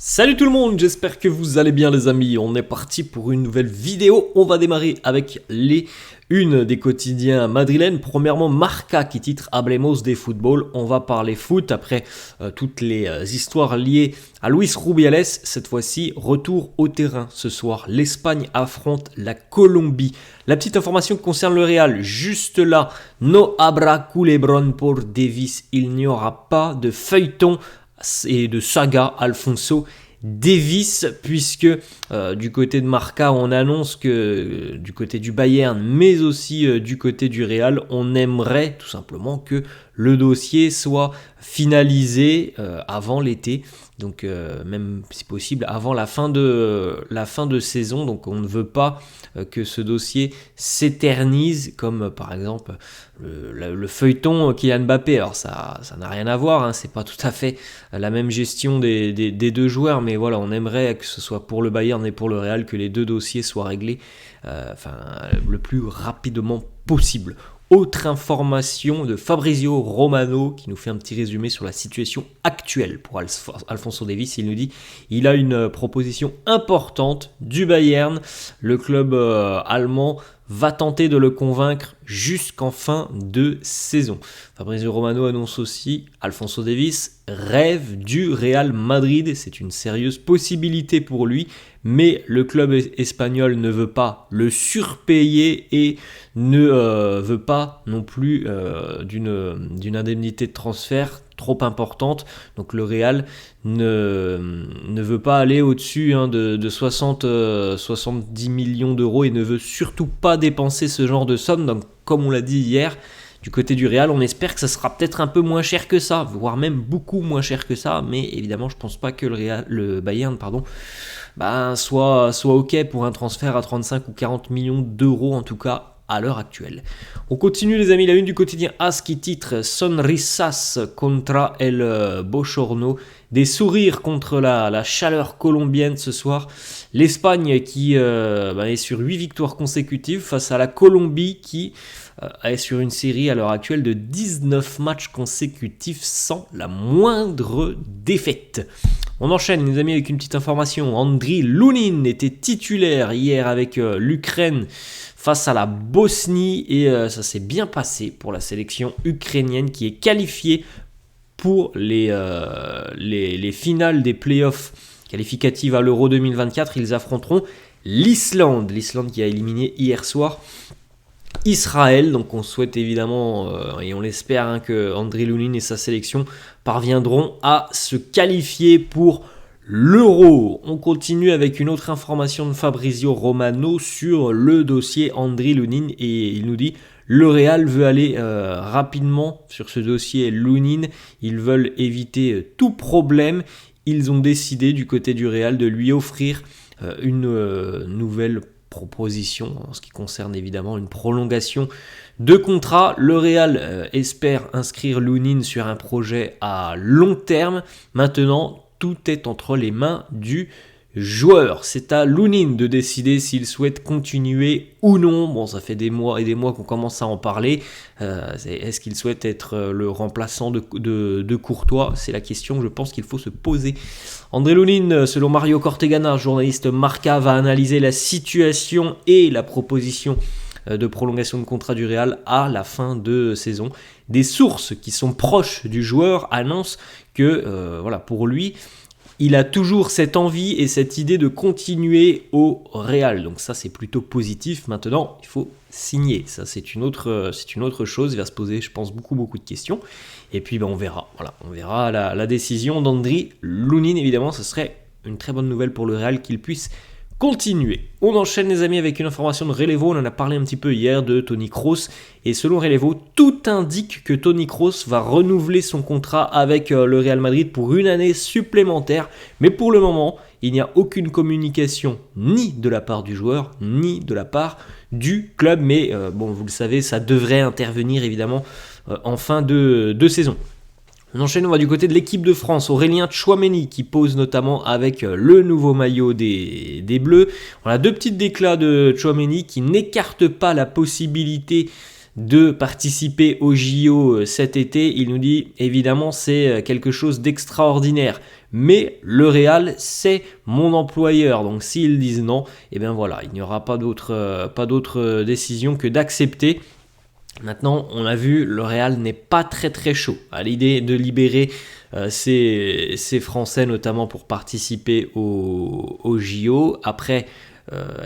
Salut tout le monde, j'espère que vous allez bien les amis, on est parti pour une nouvelle vidéo. On va démarrer avec les unes des quotidiens madrilènes. Premièrement, Marca qui titre Hablemos de Football. On va parler foot après toutes les histoires liées à Luis Rubiales. Cette fois-ci, retour au terrain ce soir. L'Espagne affronte la Colombie. La petite information qui concerne le Real, juste là, no habrá culebrón por Davis. Il n'y aura pas de feuilleton et de saga Alphonso Davies, puisque du côté de Marca, on annonce que du côté du Bayern, mais aussi du côté du Real, on aimerait tout simplement que le dossier soit finalisé avant l'été, donc même si possible avant la fin de saison. Donc on ne veut pas que ce dossier s'éternise, comme par exemple le feuilleton Kylian Mbappé. Alors ça n'a rien à voir, hein, c'est pas tout à fait la même gestion des deux joueurs, mais voilà, on aimerait que ce soit pour le Bayern et pour le Real que les deux dossiers soient réglés le plus rapidement possible. Autre information de Fabrizio Romano qui nous fait un petit résumé sur la situation actuelle pour Alphonso Davies. Il nous dit il a une proposition importante du Bayern. Le club allemand va tenter de le convaincre jusqu'en fin de saison. Fabrizio Romano annonce aussi Alphonso Davies rêve du Real Madrid. C'est une sérieuse possibilité pour lui, mais le club espagnol ne veut pas le surpayer et ne veut pas non plus d'une indemnité de transfert trop importante. Donc le Real ne veut pas aller au-dessus de 70 millions d'euros et ne veut surtout pas dépenser ce genre de somme. Donc comme on l'a dit hier, du côté du Real, on espère que ça sera peut-être un peu moins cher que ça, voire même beaucoup moins cher que ça, mais évidemment je pense pas que le Bayern soit ok pour un transfert à 35 ou 40 millions d'euros en tout cas à l'heure actuelle. On continue les amis, la une du quotidien AS qui titre Sonrisas contra el Bochorno, des sourires contre la chaleur colombienne ce soir. L'Espagne qui est sur 8 victoires consécutives face à la Colombie qui est sur une série à l'heure actuelle de 19 matchs consécutifs sans la moindre défaite. On enchaîne les amis avec une petite information. Andriy Lunin était titulaire hier avec l'Ukraine face à la Bosnie et ça s'est bien passé pour la sélection ukrainienne qui est qualifiée pour les finales des playoffs qualificatives à l'Euro 2024. Ils affronteront l'Islande qui a éliminé hier soir Israël. Donc on souhaite évidemment et on l'espère que Andriy Lunin et sa sélection parviendront à se qualifier pour l'Euro. On continue avec une autre information de Fabrizio Romano sur le dossier Andriy Lunin et il nous dit le Real veut aller rapidement sur ce dossier Lunin. Ils veulent éviter tout problème. Ils ont décidé du côté du Real de lui offrir une nouvelle proposition en ce qui concerne évidemment une prolongation de contrat. Le Real espère inscrire Lunin sur un projet à long terme. Maintenant, tout est entre les mains du joueur. C'est à Lunin de décider s'il souhaite continuer ou non. Bon, ça fait des mois et des mois qu'on commence à en parler. Est-ce qu'il souhaite être le remplaçant de Courtois ? C'est la question que je pense qu'il faut se poser. Andriy Lunin, selon Mario Cortegana, journaliste Marca, va analyser la situation et la proposition de prolongation de contrat du Real à la fin de saison. Des sources qui sont proches du joueur annoncent que pour lui, il a toujours cette envie et cette idée de continuer au Real. Donc ça, c'est plutôt positif. Maintenant, il faut signer. Ça, c'est une autre chose. Il va se poser, je pense, beaucoup de questions. Et puis, on verra. Voilà, on verra la décision d'Andriy Lunin. Évidemment, ce serait une très bonne nouvelle pour le Real qu'il puisse continuer. On enchaîne les amis avec une information de Relevo. On en a parlé un petit peu hier de Toni Kroos. Et selon Relevo, tout indique que Toni Kroos va renouveler son contrat avec le Real Madrid pour une année supplémentaire. Mais pour le moment, il n'y a aucune communication ni de la part du joueur, ni de la part du club. Mais vous le savez, ça devrait intervenir évidemment en fin de saison. On enchaîne, on va du côté de l'équipe de France, Aurélien Tchouaméni qui pose notamment avec le nouveau maillot des Bleus. On a deux petites déclats de Tchouaméni qui n'écartent pas la possibilité de participer au JO cet été. Il nous dit évidemment c'est quelque chose d'extraordinaire, mais le Real c'est mon employeur, donc s'ils disent non, et bien voilà, il n'y aura pas d'autre décision que d'accepter. Maintenant, on l'a vu, le Real n'est pas très très chaud à l'idée de libérer ces Français, notamment pour participer au JO. Après,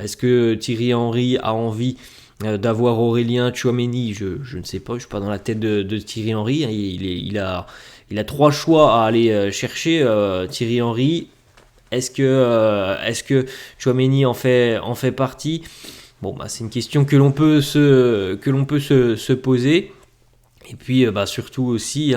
est-ce que Thierry Henry a envie d'avoir Aurélien Tchouaméni? Je ne sais pas, je ne suis pas dans la tête de Thierry Henry. Il a 3 choix à aller chercher, Thierry Henry. Est-ce que Tchouaméni en fait partie? Bon, c'est une question que l'on peut se poser. Et puis surtout aussi,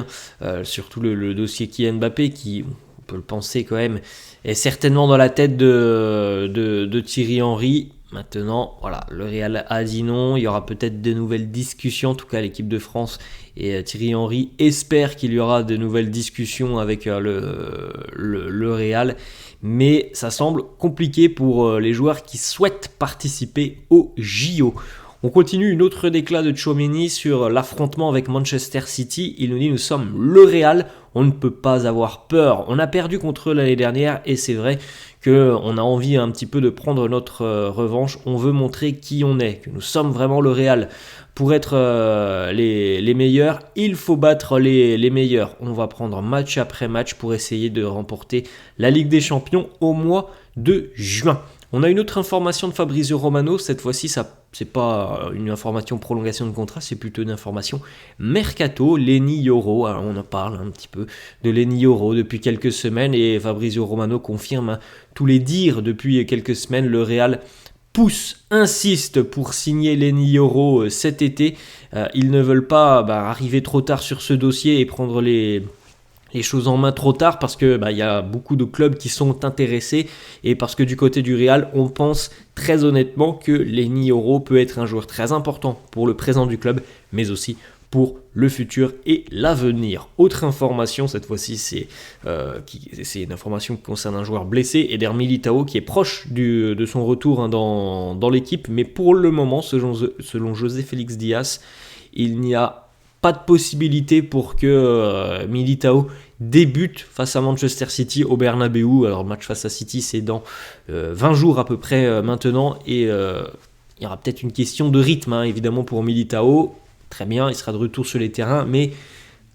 surtout le dossier Kylian Mbappé, qui, on peut le penser quand même, est certainement dans la tête de Thierry Henry. Maintenant, voilà, le Real a dit non, il y aura peut-être de nouvelles discussions, en tout cas l'équipe de France et Thierry Henry espère qu'il y aura de nouvelles discussions avec le Real, mais ça semble compliqué pour les joueurs qui souhaitent participer au JO. On continue, une autre déclat de Tchouaméni sur l'affrontement avec Manchester City. Il nous dit: nous sommes le Real, on ne peut pas avoir peur. On a perdu contre eux l'année dernière et c'est vrai qu'on a envie un petit peu de prendre notre revanche. On veut montrer qui on est, que nous sommes vraiment le Real. Pour être les meilleurs, il faut battre les meilleurs. On va prendre match après match pour essayer de remporter la Ligue des Champions au mois de juin. On a une autre information de Fabrizio Romano, cette fois-ci c'est pas une information prolongation de contrat, c'est plutôt une information mercato. Lenny Yoro, alors on en parle un petit peu de Lenny Yoro depuis quelques semaines et Fabrizio Romano confirme tous les dires depuis quelques semaines. Le Real insiste pour signer Lenny Yoro cet été. Ils ne veulent pas arriver trop tard sur ce dossier et prendre les choses en main trop tard parce que y a beaucoup de clubs qui sont intéressés et parce que du côté du Real, on pense très honnêtement que Lenny Yoro peut être un joueur très important pour le présent du club, mais aussi pour le futur et l'avenir. Autre information, cette fois-ci, c'est une information qui concerne un joueur blessé, Eder Militao, qui est proche de son retour dans l'équipe, mais pour le moment, selon José Félix Diaz, il n'y a pas de possibilité pour que Militao débute face à Manchester City au Bernabeu. Alors le match face à City c'est dans 20 jours à peu près maintenant et il y aura peut-être une question de rythme évidemment pour Militao. Très bien, il sera de retour sur les terrains, mais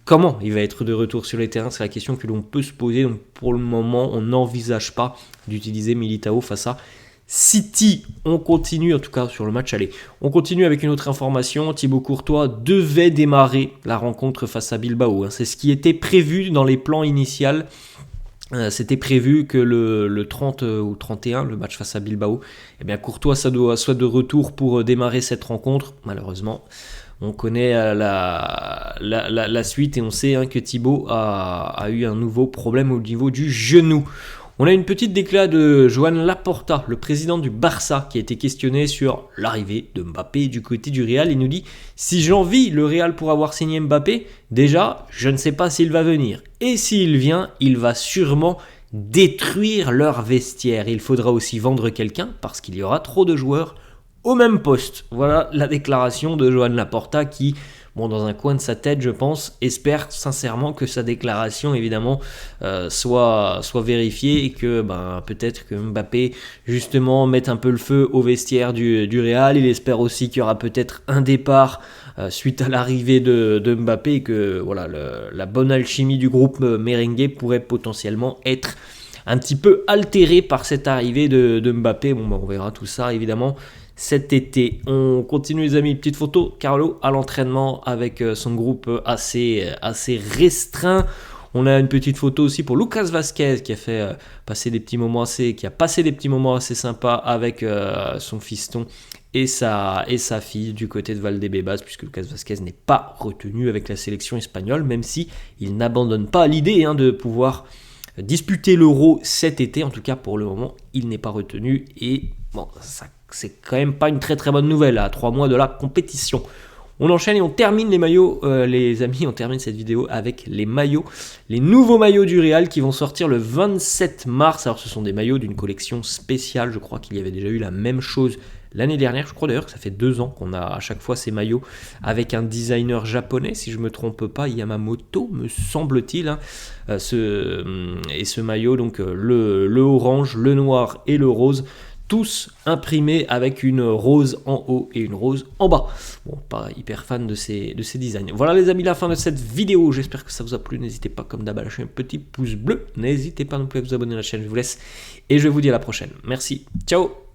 comment il va être de retour sur les terrains, c'est la question que l'on peut se poser. Donc pour le moment on n'envisage pas d'utiliser Militao face à City. On continue, en tout cas sur le match aller. On continue avec une autre information. Thibaut Courtois devait démarrer la rencontre face à Bilbao. C'est ce qui était prévu dans les plans initiaux. C'était prévu que le 30 ou 31, le match face à Bilbao, Courtois soit de retour pour démarrer cette rencontre. Malheureusement, on connaît la suite et on sait que Thibaut a eu un nouveau problème au niveau du genou. On a une petite déclat de Joan Laporta, le président du Barça, qui a été questionné sur l'arrivée de Mbappé du côté du Real. Il nous dit: si j'envie le Real pour avoir signé Mbappé, déjà, je ne sais pas s'il va venir. Et s'il vient, il va sûrement détruire leur vestiaire. Il faudra aussi vendre quelqu'un parce qu'il y aura trop de joueurs au même poste. Voilà la déclaration de Joan Laporta qui, dans un coin de sa tête, je pense, espère sincèrement que sa déclaration, évidemment, soit vérifiée et que peut-être que Mbappé, justement, mette un peu le feu au vestiaire du Real. Il espère aussi qu'il y aura peut-être un départ suite à l'arrivée de Mbappé et que la bonne alchimie du groupe merengue pourrait potentiellement être un petit peu altérée par cette arrivée de Mbappé. On verra tout ça, évidemment, cet été. On continue les amis, petite photo, Carlo à l'entraînement avec son groupe assez restreint. On a une petite photo aussi pour Lucas Vazquez qui a passé des petits moments assez sympas avec son fiston et sa fille du côté de Valdebebas, puisque Lucas Vazquez n'est pas retenu avec la sélection espagnole, même si il n'abandonne pas l'idée de pouvoir disputer l'Euro cet été. En tout cas pour le moment il n'est pas retenu et c'est quand même pas une très très bonne nouvelle à 3 mois de la compétition. On enchaîne et on termine les maillots, les amis, on termine cette vidéo avec les maillots, les nouveaux maillots du Real qui vont sortir le 27 mars. Alors ce sont des maillots d'une collection spéciale, je crois qu'il y avait déjà eu la même chose l'année dernière. Je crois d'ailleurs que ça fait 2 ans qu'on a à chaque fois ces maillots avec un designer japonais, si je me trompe pas, Yamamoto me semble-t-il, hein. Et ce maillot, donc le orange, le noir et le rose, tous imprimés avec une rose en haut et une rose en bas. Bon, pas hyper fan de ces designs. Voilà les amis, la fin de cette vidéo. J'espère que ça vous a plu. N'hésitez pas comme d'hab à lâcher un petit pouce bleu. N'hésitez pas non plus à vous abonner à la chaîne. Je vous laisse et je vous dis à la prochaine. Merci. Ciao.